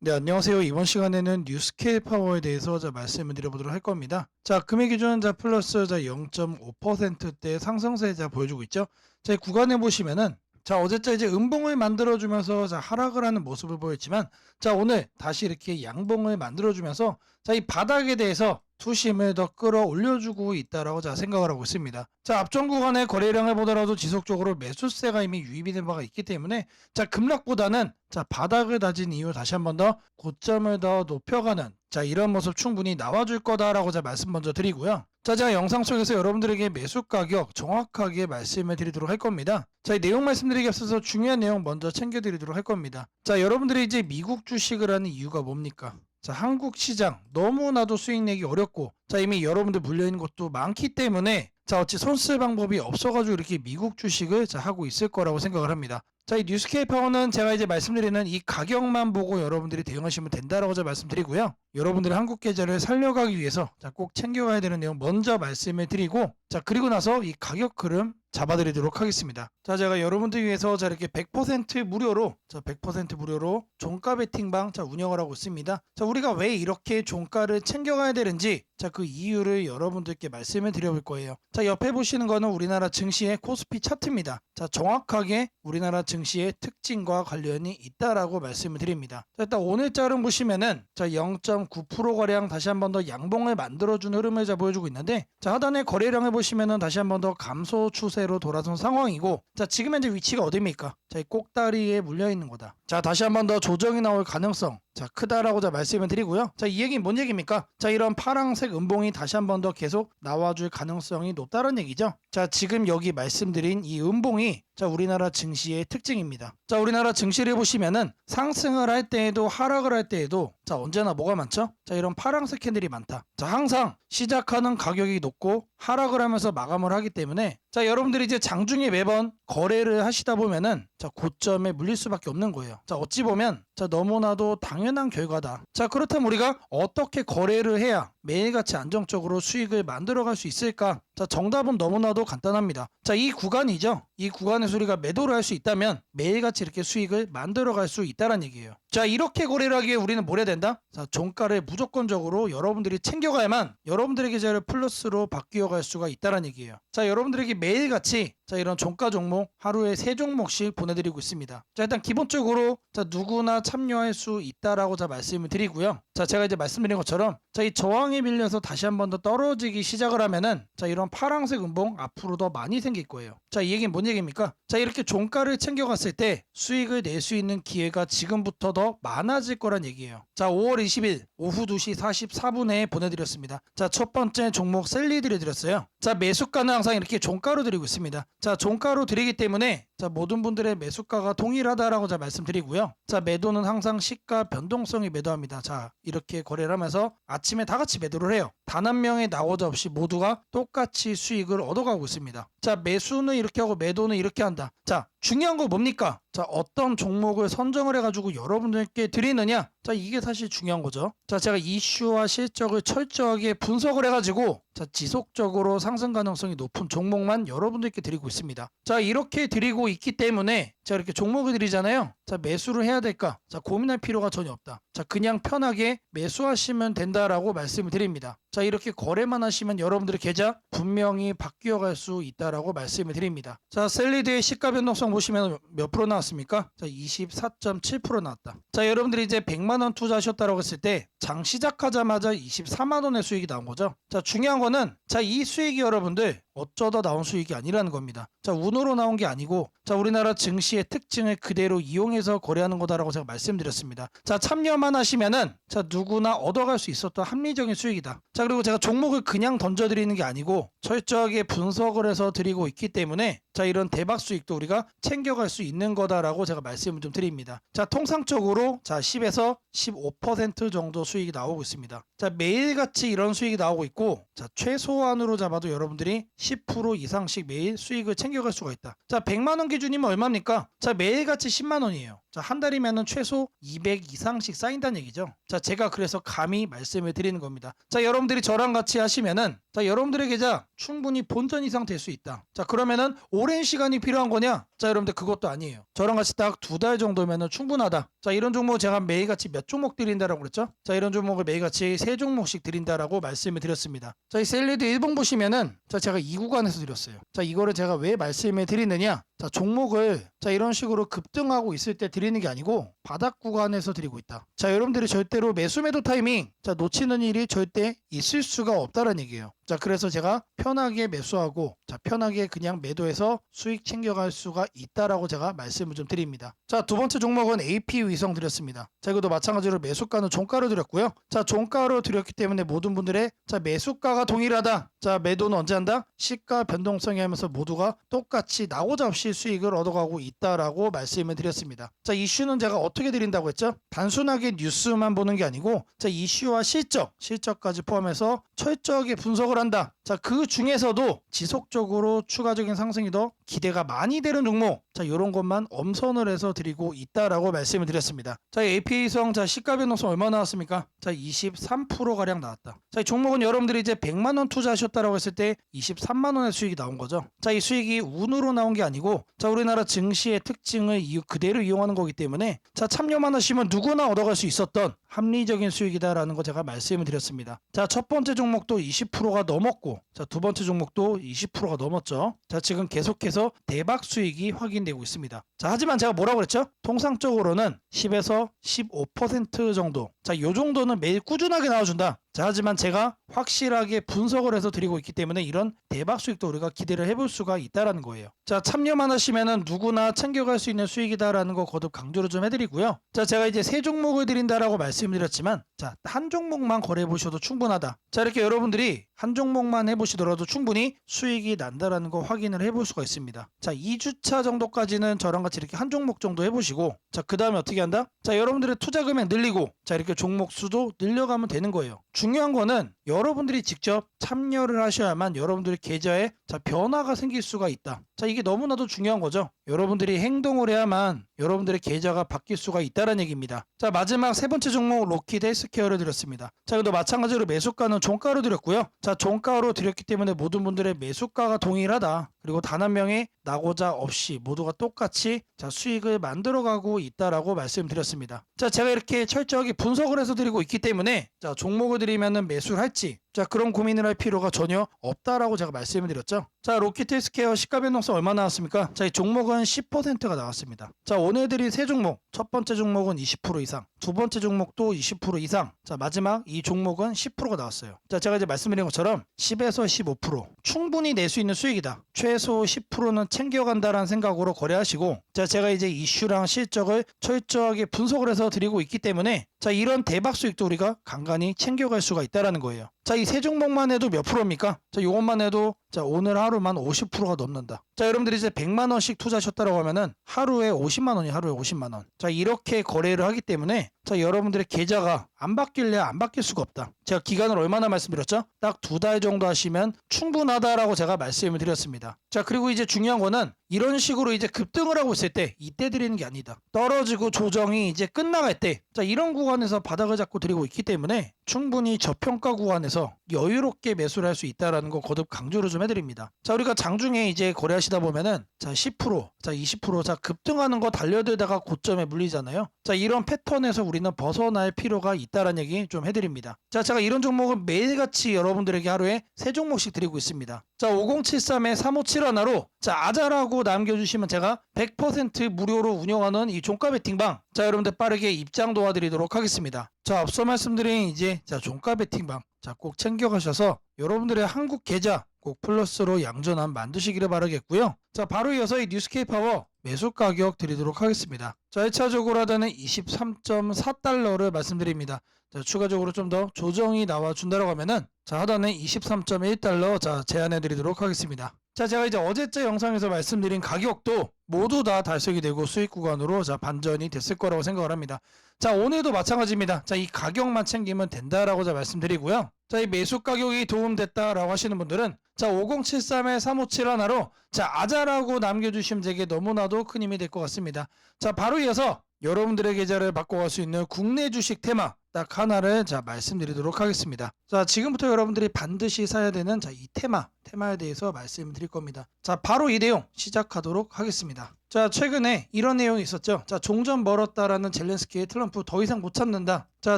네, 안녕하세요. 이번 시간에는 뉴스케일 파워에 대해서 말씀을 드려보도록 할 겁니다. 자, 금액 기준은 플러스 0.5%대 상승세 보여주고 있죠. 자, 이 구간에 보시면은 어제자 이제 음봉을 만들어주면서 하락을 하는 모습을 보였지만 오늘 다시 이렇게 양봉을 만들어주면서 이 바닥에 대해서 투심을 더 끌어올려주고 있다라고 생각을 하고 있습니다. 앞전 구간의 거래량을 보더라도 지속적으로 매수세가 이미 유입이 된 바가 있기 때문에 급락보다는 바닥을 다진 이후 다시 한 번 더 고점을 더 높여가는 이런 모습 충분히 나와줄 거다라고 말씀 먼저 드리고요. 제가 영상 속에서 여러분들에게 매수 가격 정확하게 말씀을 드리도록 할 겁니다. 이 내용 말씀드리기 앞서서 중요한 내용 먼저 챙겨드리도록 할 겁니다. 여러분들이 이제 미국 주식을 하는 이유가 뭡니까? 한국 시장 너무나도 수익 내기 어렵고 이미 여러분들 물려있는 것도 많기 때문에 어찌 손쓸 방법이 없어가지고 이렇게 미국 주식을 하고 있을 거라고 생각을 합니다. 이 뉴스케이 파워는 제가 이제 말씀드리는 이 가격만 보고 여러분들이 대응하시면 된다라고 말씀드리고요. 여러분들의 한국 계좌를 살려가기 위해서 꼭 챙겨가야 되는 내용 먼저 말씀을 드리고 그리고 나서 이 가격 흐름 잡아드리도록 하겠습니다. 제가 여러분들 위해서 이렇게 100% 무료로 100% 무료로 종가 베팅방 운영을 하고 있습니다. 우리가 왜 이렇게 종가를 챙겨가야 되는지 그 이유를 여러분들께 말씀을 드려볼 거예요. 옆에 보시는 거는 우리나라 증시의 코스피 차트입니다. 정확하게 우리나라 증시의 특징과 관련이 있다라고 말씀을 드립니다. 일단 오늘 자료 보시면은 0.9%가량 다시 한 번 더 양봉을 만들어준 흐름을 보여주고 있는데 하단의 거래량을 보시면은 다시 한 번 더 감소 추세로 돌아선 상황이고 지금 현재 위치가 어디입니까? 이 꼭다리에 물려있는 거다. 다시 한 번 더 조정이 나올 가능성 크다라고 말씀을 드리고요. 이 얘기는 뭔 얘기입니까? 이런 파란색 음봉이 다시 한 번 더 계속 나와줄 가능성이 높다는 얘기죠. 지금 여기 말씀드린 이 음봉이 우리나라 증시의 특징입니다. 우리나라 증시를 보시면은 상승을 할 때에도 하락을 할 때에도 언제나 뭐가 많죠? 이런 파란색 캔들이 많다. 항상 시작하는 가격이 높고 하락을 하면서 마감을 하기 때문에 여러분들이 이제 장중에 매번 거래를 하시다 보면은 고점에 물릴 수밖에 없는 거예요. 어찌 보면 너무나도 당연한 결과다. 그렇다면 우리가 어떻게 거래를 해야 매일같이 안정적으로 수익을 만들어갈 수 있을까? 정답은 너무나도 간단합니다. 이 구간이죠. 이 구간에서 우리가 매도를 할 수 있다면 매일같이 이렇게 수익을 만들어갈 수 있다는 얘기예요. 이렇게 거래를 하기에 우리는 뭘 해야 된다? 종가를 무조건적으로 여러분들이 챙겨가야만 여러분들의 계좌를 플러스로 바뀌어갈 수가 있다는 얘기예요. 여러분들에게 매일같이 이런 종가 종목 하루에 3종목씩 보내드리고 있습니다. 일단 기본적으로 누구나 참여할 수 있다라고 말씀을 드리고요. 제가 이제 말씀드린 것처럼 이 저항에 밀려서 다시 한 번 더 떨어지기 시작을 하면은 이런 파란색 음봉 앞으로 더 많이 생길 거예요. 이 얘기는 뭔 얘기입니까? 이렇게 종가를 챙겨갔을 때 수익을 낼 수 있는 기회가 지금부터 더 많아질 거란 얘기예요. 5월 20일 오후 2시 44분에 보내드렸습니다. 첫 번째 종목 셀리 드렸어요. 매수가는 항상 이렇게 종가로 드리고 있습니다. 종가로 드리기 때문에 모든 분들의 매수가가 동일하다라고 말씀드리고요. 매도는 항상 시가 변동성이 매도합니다. 이렇게 거래를 하면서 아침에 다 같이 매도를 해요. 단 한 명의 나오자 없이 모두가 똑같이 수익을 얻어가고 있습니다. 매수는 이렇게 하고 매도는 이렇게 한다. 중요한 거 뭡니까? 어떤 종목을 선정을 해가지고 여러분들께 드리느냐? 이게 사실 중요한 거죠. 제가 이슈와 실적을 철저하게 분석을 해가지고 지속적으로 상승 가능성이 높은 종목만 여러분들께 드리고 있습니다. 이렇게 드리고 있기 때문에 이렇게 종목을 드리잖아요. 매수를 해야 될까? 고민할 필요가 전혀 없다. 그냥 편하게 매수하시면 된다라고 말씀을 드립니다. 이렇게 거래만 하시면 여러분들의 계좌 분명히 바뀌어갈 수 있다라고 말씀을 드립니다. 셀리드의 시가 변동성 보시면 몇 프로 나왔습니까? 24.7% 나왔다. 여러분들이 이제 100만 원 투자하셨다고 했을 때 장 시작하자마자 24만 원의 수익이 나온 거죠. 중요한 거는 이 수익이 여러분들 어쩌다 나온 수익이 아니라는 겁니다. 운으로 나온 게 아니고 우리나라 증시의 특징을 그대로 이용해서 거래하는 거다라고 제가 말씀드렸습니다. 참여만 하시면은 누구나 얻어갈 수 있었던 합리적인 수익이다. 그리고 제가 종목을 그냥 던져드리는 게 아니고 철저하게 분석을 해서 드리고 있기 때문에 이런 대박 수익도 우리가 챙겨갈 수 있는 거다라고 제가 말씀을 좀 드립니다. 통상적으로 10에서 15% 정도 수익이 나오고 있습니다. 매일같이 이런 수익이 나오고 있고 최소한으로 잡아도 여러분들이 10% 이상씩 매일 수익을 챙겨갈 수가 있다. 100만 원 기준이면 얼마입니까? 매일같이 10만 원이에요. 한 달이면 최소 200 이상씩 쌓인다는 얘기죠. 제가 그래서 감히 말씀을 드리는 겁니다. 여러분들이 저랑 같이 하시면은 자, 여러분들의 계좌 충분히 본전 이상 될 수 있다. 자, 그러면은 오랜 시간이 필요한 거냐? 자, 여러분들 그것도 아니에요. 저랑 같이 딱 2달 정도면은 충분하다. 자, 이런 종목 제가 매일같이 몇 종목 드린다라고 그랬죠? 자, 이런 종목을 매일같이 3종목씩 드린다라고 말씀을 드렸습니다. 자, 이 셀리드 1봉 보시면은 자, 제가 이 구간에서 드렸어요. 자, 이거를 제가 왜 말씀을 드리느냐? 자, 종목을 자, 이런 식으로 급등하고 있을 때 드리는 게 아니고 바닥 구간에서 드리고 있다. 자, 여러분들이 절대로 매수 매도 타이밍 자, 놓치는 일이 절대 있을 수가 없다는 얘기예요. 자, 그래서 제가 편하게 매수하고 자, 편하게 그냥 매도해서 수익 챙겨갈 수가 있다라고 제가 말씀을 좀 드립니다. 자, 두 번째 종목은 AP 위성 드렸습니다. 자, 이것도 마찬가지로 매수가는 종가로 드렸고요. 자, 종가로 드렸기 때문에 모든 분들의 자, 매수가가 동일하다. 자, 매도는 언제 한다? 시가 변동성이 하면서 모두가 똑같이 나오자 없이 수익을 얻어가고 있다라고 말씀을 드렸습니다. 자, 이슈는 제가 어떻게 드린다고 했죠? 단순하게 뉴스만 보는 게 아니고 자, 이슈와 실적까지 포함해서 철저하게 분석을 한다. 자, 그 중에서도 지속적으로 추가적인 상승이 더 기대가 많이 되는 종목 자, 이런 것만 엄선을 해서 드리고 있다라고 말씀을 드렸습니다. 자, AP성 자, 시가 변동성 얼마 나왔습니까? 자, 23%가량 나왔다. 자, 이 종목은 여러분들이 이제 100만 원 투자하셨다라고 했을 때 23만 원의 수익이 나온 거죠. 자, 이 수익이 운으로 나온 게 아니고 자, 우리나라 증시의 특징을 그대로 이용하는 거기 때문에 자, 참여만 하시면 누구나 얻어갈 수 있었던 합리적인 수익이다라는 거 제가 말씀을 드렸습니다. 자, 첫 번째 종목도 20%가 넘었고 자, 두 번째 종목도 20%가 넘었죠. 자, 지금 계속해서 대박 수익이 확인되고 있습니다. 자, 하지만 제가 뭐라고 그랬죠? 통상적으로는 10에서 15% 정도 자, 요 정도는 매일 꾸준하게 나와준다. 자, 하지만 제가 확실하게 분석을 해서 드리고 있기 때문에 이런 대박 수익도 우리가 기대를 해볼 수가 있다라는 거예요. 자, 참여만 하시면은 누구나 챙겨갈 수 있는 수익이다라는 거 거듭 강조를 좀 해드리고요. 자, 제가 이제 3종목을 드린다라고 말씀드렸지만 자, 한 종목만 거래해 보셔도 충분하다. 자, 이렇게 여러분들이 한 종목만 해보시더라도 충분히 수익이 난다라는 거 확인을 해볼 수가 있습니다. 자, 2주차 정도까지는 저랑 같이 이렇게 한 종목 정도 해보시고 자, 그 다음에 어떻게 한다? 자, 여러분들의 투자 금액 늘리고 자, 이렇게 종목 수도 늘려가면 되는 거예요. 중요한 거는 여러분들이 직접 참여를 하셔야만 여러분들의 계좌에 자, 변화가 생길 수가 있다. 자, 이게 너무나도 중요한 거죠. 여러분들이 행동을 해야만 여러분들의 계좌가 바뀔 수가 있다는 얘기입니다. 자, 마지막 세 번째 종목 로키드 헬스케어를 드렸습니다. 자, 이것도 마찬가지로 매수가는 종가로 드렸고요. 자, 종가로 드렸기 때문에 모든 분들의 매수가가 동일하다. 그리고 단 한 명이 나고자 없이 모두가 똑같이 자, 수익을 만들어가고 있다라고 말씀드렸습니다. 자, 제가 이렇게 철저하게 분석을 해서 드리고 있기 때문에 자, 종목을 드리면은 매수를 할지 자, 그런 고민을 할 필요가 전혀 없다라고 제가 말씀을 드렸죠. 자, 로키드 헬스케어 시가 변동성 얼마 나왔습니까? 자, 이 종목은 10%가 나왔습니다. 자, 오늘 드린 세 종목 첫 번째 종목은 20% 이상 두 번째 종목도 20% 이상 자, 마지막 이 종목은 10%가 나왔어요. 자, 제가 이제 말씀드린 것처럼 10에서 15% 충분히 낼 수 있는 수익이다. 최소 10%는 챙겨간다라는 생각으로 거래하시고 자, 제가 이제 이슈랑 실적을 철저하게 분석을 해서 드리고 있기 때문에 자, 이런 대박 수익도 우리가 간간히 챙겨갈 수가 있다라는 거예요. 자, 이 세 종목만 해도 몇 프로입니까? 자, 이것만 해도 자, 오늘 하루만 50%가 넘는다. 자, 여러분들이 이제 100만 원씩 투자하셨다고 하면은 하루에 50만 원이 하루에 50만 원. 자, 이렇게 거래를 하기 때문에 자, 여러분들의 계좌가 안 바뀔래 안 바뀔 수가 없다. 제가 기간을 얼마나 말씀드렸죠? 딱 2달 정도 하시면 충분하다라고 제가 말씀을 드렸습니다. 자, 그리고 이제 중요한 거는 이런 식으로 이제 급등을 하고 있을 때 이때 드리는 게 아니다. 떨어지고 조정이 이제 끝나갈 때 자, 이런 구간에서 바닥을 잡고 드리고 있기 때문에 충분히 저평가 구간에서 여유롭게 매수를 할 수 있다라는 거 거듭 강조를 좀 해드립니다. 자, 우리가 장중에 이제 거래하시다 보면은 자, 10% 자, 20% 자, 급등하는 거 달려들다가 고점에 물리잖아요. 자, 이런 패턴에서 우리는 벗어날 필요가 있다라는 얘기 좀 해드립니다. 자, 제가 이런 종목은 매일같이 여러분들에게 하루에 3종목씩 드리고 있습니다. 자, 5073에 3571로 자, 아자라고 남겨주시면 제가 100% 무료로 운영하는 이 종가 베팅방 자, 여러분들 빠르게 입장 도와드리도록 하겠습니다. 자, 앞서 말씀드린 이제 자, 종가 베팅방 자, 꼭 챙겨가셔서 여러분들의 한국 계좌 꼭 플러스로 양전환 만드시기를 바라겠고요. 자, 바로 이어서 이 뉴스케이 파워 매수 가격 드리도록 하겠습니다. 자, 1차적으로 하단은 23.4달러를 말씀드립니다. 자, 추가적으로 좀 더 조정이 나와준다고 하면은 자, 하단은 23.1달러 자, 제안해 드리도록 하겠습니다. 자, 제가 이제 어제째 영상에서 말씀드린 가격도 모두 다 달성이 되고 수익 구간으로 자, 반전이 됐을 거라고 생각을 합니다. 자, 오늘도 마찬가지입니다. 자, 이 가격만 챙기면 된다라고 자, 말씀드리고요. 자, 이 매수 가격이 도움됐다라고 하시는 분들은 자, 5073에 3571로 자, 아자라고 남겨주시면 제게 너무나도 큰 힘이 될 것 같습니다. 자, 바로 이어서 여러분들의 계좌를 바꿔갈 수 있는 국내 주식 테마 딱 하나를 말씀드리도록 하겠습니다. 자, 지금부터 여러분들이 반드시 사야 되는 이 테마에 대해서 말씀드릴 겁니다. 자, 바로 이 내용 시작하도록 하겠습니다. 자, 최근에 이런 내용이 있었죠. 자, 종전 멀었다라는 젤렌스키의 트럼프 더 이상 못 참는다. 자,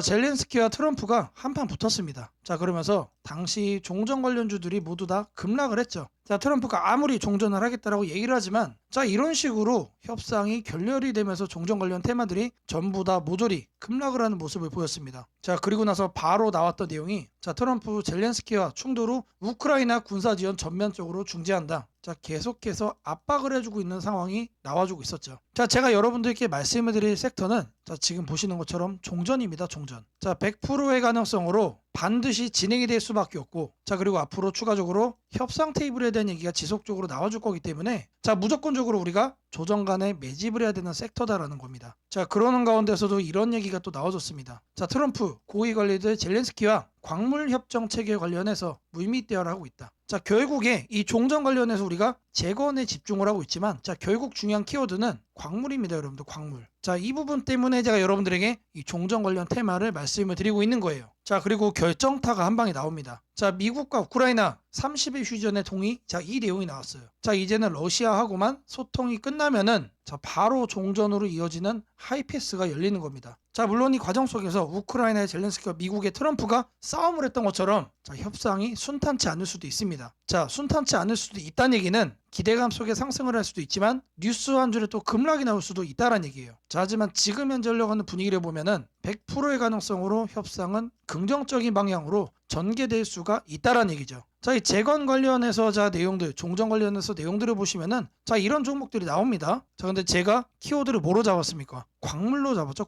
젤렌스키와 트럼프가 한판 붙었습니다. 자, 그러면서 당시 종전 관련주들이 모두 다 급락을 했죠. 자, 트럼프가 아무리 종전을 하겠다라고 얘기를 하지만 자, 이런 식으로 협상이 결렬이 되면서 종전 관련 테마들이 전부 다 모조리 급락을 하는 모습을 보였습니다. 자, 그리고 나서 바로 나왔던 내용이 자, 트럼프 젤렌스키와 충돌 후 우크라이나 군사 지원 전면적으로 중지한다. 자, 계속해서 압박을 해주고 있는 상황이 나와주고 있었죠. 자, 제가 여러분들께 말씀을 드릴 섹터는 자, 지금 보시는 것처럼 종전입니다. 종전. 자, 100%의 가능성으로 반드시 진행이 될 수밖에 없고 자, 그리고 앞으로 추가적으로 협상 테이블에 대한 얘기가 지속적으로 나와줄 거기 때문에 자, 무조건적으로 우리가 조정 간에 매집을 해야 되는 섹터다라는 겁니다. 자, 그러는 가운데서도 이런 얘기가 또 나와줬습니다. 자, 트럼프 고위 관리들 젤렌스키와 광물 협정 체계 관련해서 물밑대화를 하고 있다. 자, 결국에 이 종전 관련해서 우리가 재건에 집중을 하고 있지만 자, 결국 중요한 키워드는 광물입니다. 여러분들, 광물. 자, 이 부분 때문에 제가 여러분들에게 이 종전 관련 테마를 말씀을 드리고 있는 거예요. 자, 그리고 결정타가 한 방에 나옵니다. 자, 미국과 우크라이나 30일 휴전의 동의. 자, 이 내용이 나왔어요. 자, 이제는 러시아하고만 소통이 끝나면은 자, 바로 종전으로 이어지는 하이패스가 열리는 겁니다. 자, 물론 이 과정 속에서 우크라이나의 젤렌스키와 미국의 트럼프가 싸움을 했던 것처럼 자, 협상이 순탄치 않을 수도 있습니다. 자, 순탄치 않을 수도 있다는 얘기는 기대감 속에 상승을 할 수도 있지만 뉴스 한 줄에 또 급락이 나올 수도 있다는 얘기예요. 자, 하지만 지금 현재 흘러가는 분위기를 보면은 100%의 가능성으로 협상은 긍정적인 방향으로 전개될 수가 있다는 얘기죠. 자, 이 재건 관련해서 자, 내용들, 종전 관련해서 내용들을 보시면은 자, 이런 종목들이 나옵니다. 자, 근데 제가 키워드를 뭐로 잡았습니까? 광물로 잡았죠.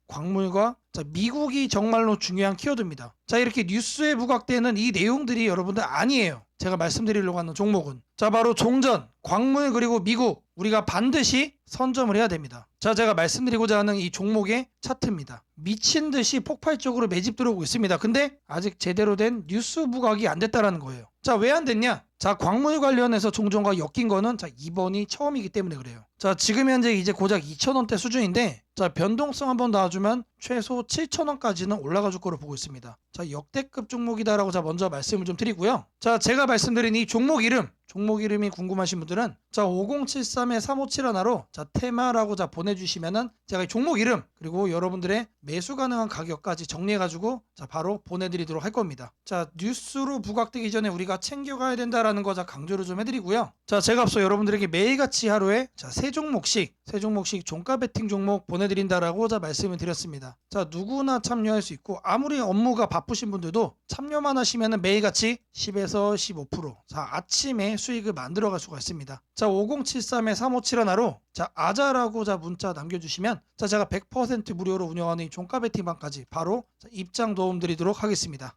광물과 자, 미국이 정말로 중요한 키워드입니다. 자, 이렇게 뉴스에 부각되는 이 내용들이 여러분들 아니에요. 제가 말씀드리려고 하는 종목은 자, 바로 종전, 광물 그리고 미국 우리가 반드시 선점을 해야 됩니다. 자, 제가 말씀드리고자 하는 이 종목의 차트입니다. 미친 듯이 폭발적으로 매집 들어오고 있습니다. 근데 아직 제대로 된 뉴스 부각이 안 됐다라는 거예요. 자, 왜 안 됐냐? 자, 광물 관련해서 종전과 엮인 거는 자, 이번이 처음이기 때문에 그래요. 자, 지금 현재 이제 고작 2,000원대 수준인데 자, 변동성 한번 놔주면 최소 7,000원까지는 올라가 줄 거로 보고 있습니다. 자, 역대급 종목이다라고 자, 먼저 말씀을 좀 드리고요. 자, 제가 말씀드린 이 종목 이름이 궁금하신 분들은 자, 5073-3571로 자, 테마라고 자, 보내주시면은 제가 이 종목 이름 그리고 여러분들의 매수 가능한 가격까지 정리해가지고 자, 바로 보내드리도록 할 겁니다. 자, 뉴스로 부각되기 전에 우리가 챙겨가야 된다라는 거 자, 강조를 좀 해드리고요. 자, 제가 앞서 여러분들에게 매일같이 하루에 자, 세 종목씩 종가 베팅 종목 보내드린다라고 자, 말씀을 드렸습니다. 자, 누구나 참여할 수 있고 아무리 업무가 바쁘신 분들도 참여만 하시면은 매일같이 10에서 15% 자, 아침에 수익을 만들어갈 수가 있습니다. 자, 5073-3571로 자, 아자라고 자, 문자 남겨주시면 자, 제가 100% 무료로 운영하는 이 종가 베팅방까지 바로 자, 입장 도움 드리도록 하겠습니다.